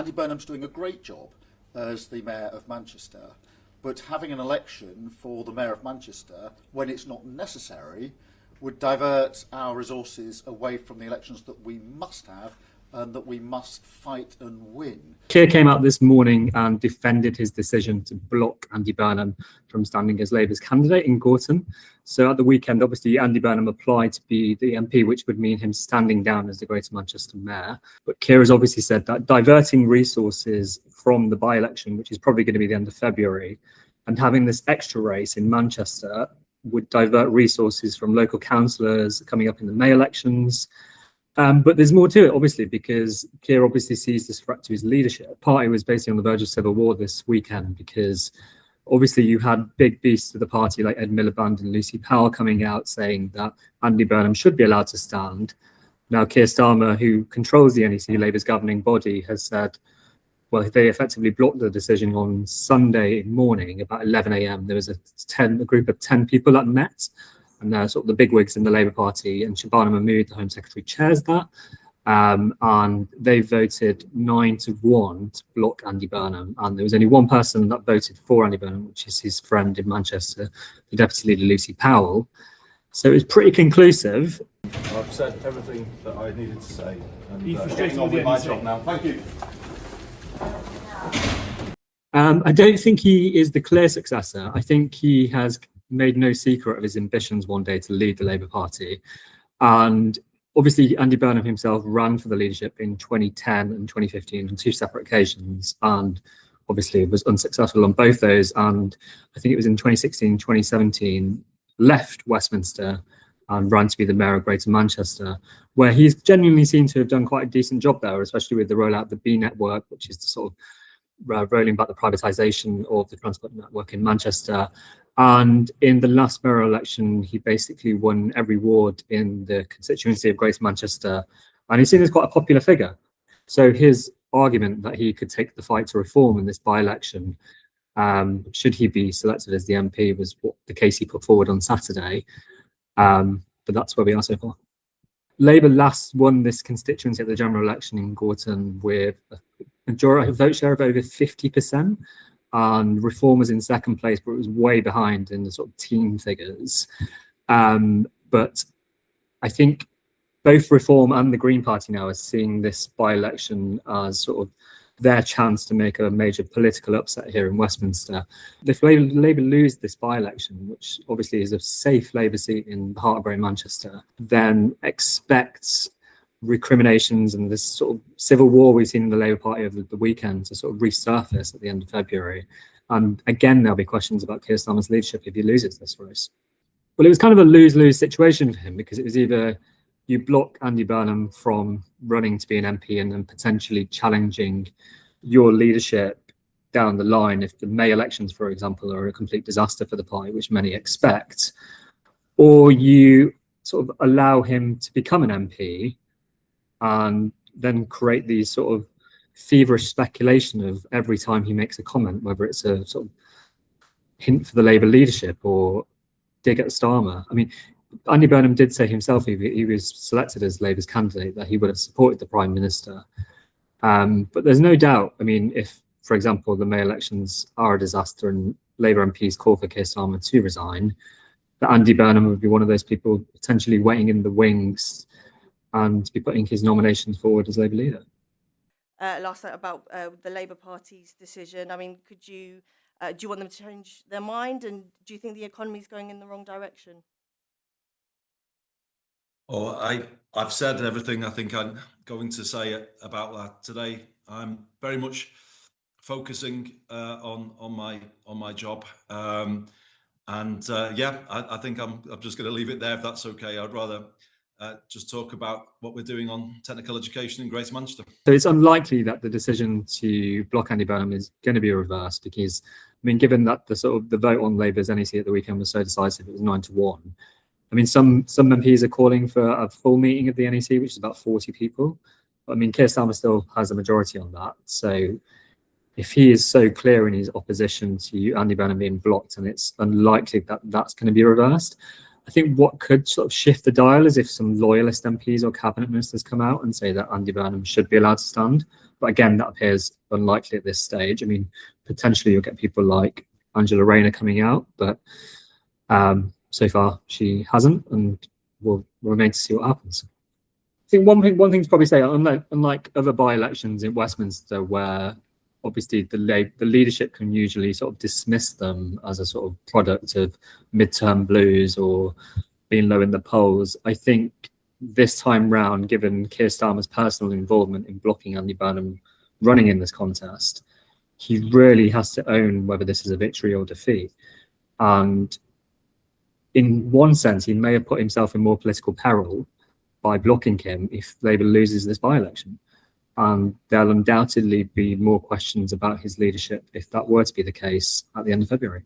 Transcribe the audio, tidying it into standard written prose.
Andy Burnham's doing a great job as the Mayor of Manchester, but having an election for the Mayor of Manchester when it's not necessary would divert our resources away from the elections that we must have and that we must fight and win. Keir came out this morning and defended his decision to block Andy Burnham from standing as Labour's candidate in Gorton. So at the weekend, obviously, Andy Burnham applied to be the MP, which would mean him standing down as the Greater Manchester Mayor. But Keir has obviously said that diverting resources from the by-election, which is probably going to be the end of February, and having this extra race in Manchester would divert resources from local councillors coming up in the May elections. But there's more to it, obviously, because Keir obviously sees this threat to his leadership. The party was basically on the verge of civil war this weekend because obviously you had big beasts of the party like Ed Miliband and Lucy Powell coming out saying that Andy Burnham should be allowed to stand. Now, Keir Starmer, who controls the NEC, Labour's governing body, has said, well, they effectively blocked the decision on Sunday morning about 11 a.m. There was a group of 10 people that met, and they're sort of the bigwigs in the Labour Party, and Shabana Mahmood, the Home Secretary, chairs that. And they voted 9-1 to block Andy Burnham. And there was only one person that voted for Andy Burnham, which is his friend in Manchester, the Deputy Leader, Lucy Powell. So it was pretty conclusive. I've said everything that I needed to say. And, Are you frustrated getting on with with the my NEC? job now. Thank you. I don't think he is the clear successor. I think he has made no secret of his ambitions one day to lead the Labour Party. And obviously, Andy Burnham himself ran for the leadership in 2010 and 2015 on two separate occasions, and obviously was unsuccessful on both those. And I think it was in 2016, 2017, left Westminster and ran to be the Mayor of Greater Manchester, where he's genuinely seen to have done quite a decent job there, especially with the rollout of the B network, which is the sort of rolling back the privatisation of the transport network in Manchester. And in the last mayoral election, he basically won every ward in the constituency of Greater Manchester. And he's seen as quite a popular figure. So his argument that he could take the fight to reform in this by-election, should he be selected as the MP, was what the case he put forward on Saturday. But that's where we are so far. Labour last won this constituency at the general election in Gorton with a majority vote share of over 50%. And Reform was in second place, but it was way behind in the sort of team figures. But I think both Reform and the Green Party now are seeing this by-election as sort of their chance to make a major political upset here in Westminster. If Labour lose this by-election, which obviously is a safe Labour seat in harbouring Manchester, then expect recriminations and this sort of civil war we've seen in the Labour Party over the weekend to sort of resurface at the end of February. And again, there'll be questions about Keir Starmer's leadership if he loses this race. Well, it was kind of a lose-lose situation for him, because it was either you block Andy Burnham from running to be an MP and then potentially challenging your leadership down the line if the May elections, for example, are a complete disaster for the party, which many expect, or you sort of allow him to become an MP and then create these sort of feverish speculation of every time he makes a comment, whether it's a sort of hint for the Labour leadership or dig at Starmer. I mean, Andy Burnham did say himself, if he was selected as Labour's candidate, that he would have supported the Prime Minister. But there's no doubt, I mean, if, for example, the May elections are a disaster and Labour MPs call for Keir Starmer to resign, that Andy Burnham would be one of those people potentially waiting in the wings and be putting his nominations forward as Labour leader. Last night about the Labour Party's decision. I mean, do you want them to change their mind, and do you think the economy is going in the wrong direction? Oh, I've said everything I think I'm going to say about that today. I'm very much focusing on my job, yeah, I think I'm just going to leave it there if that's okay. I'd rather just talk about what we're doing on technical education in Greater Manchester. So it's unlikely that the decision to block Andy Burnham is going to be reversed, because, I mean, given that the vote on Labour's NEC at the weekend was so decisive, it was 9-1. I mean, some MPs are calling for a full meeting of the NEC, which is about 40 people. But, I mean, Keir Starmer still has a majority on that. So if he is so clear in his opposition to Andy Burnham being blocked, and it's unlikely that that's going to be reversed, I think what could sort of shift the dial is if some loyalist MPs or cabinet ministers come out and say that Andy Burnham should be allowed to stand. But again, that appears unlikely at this stage. I mean, potentially you'll get people like Angela Rayner coming out, but so far she hasn't, and we'll remain to see what happens. I think one thing to probably say, unlike other by-elections in Westminster, where obviously the leadership can usually sort of dismiss them as a sort of product of midterm blues or being low in the polls, I think this time round, given Keir Starmer's personal involvement in blocking Andy Burnham running in this contest, he really has to own whether this is a victory or defeat. And in one sense, he may have put himself in more political peril by blocking him if Labour loses this by-election. And there'll undoubtedly be more questions about his leadership if that were to be the case at the end of February.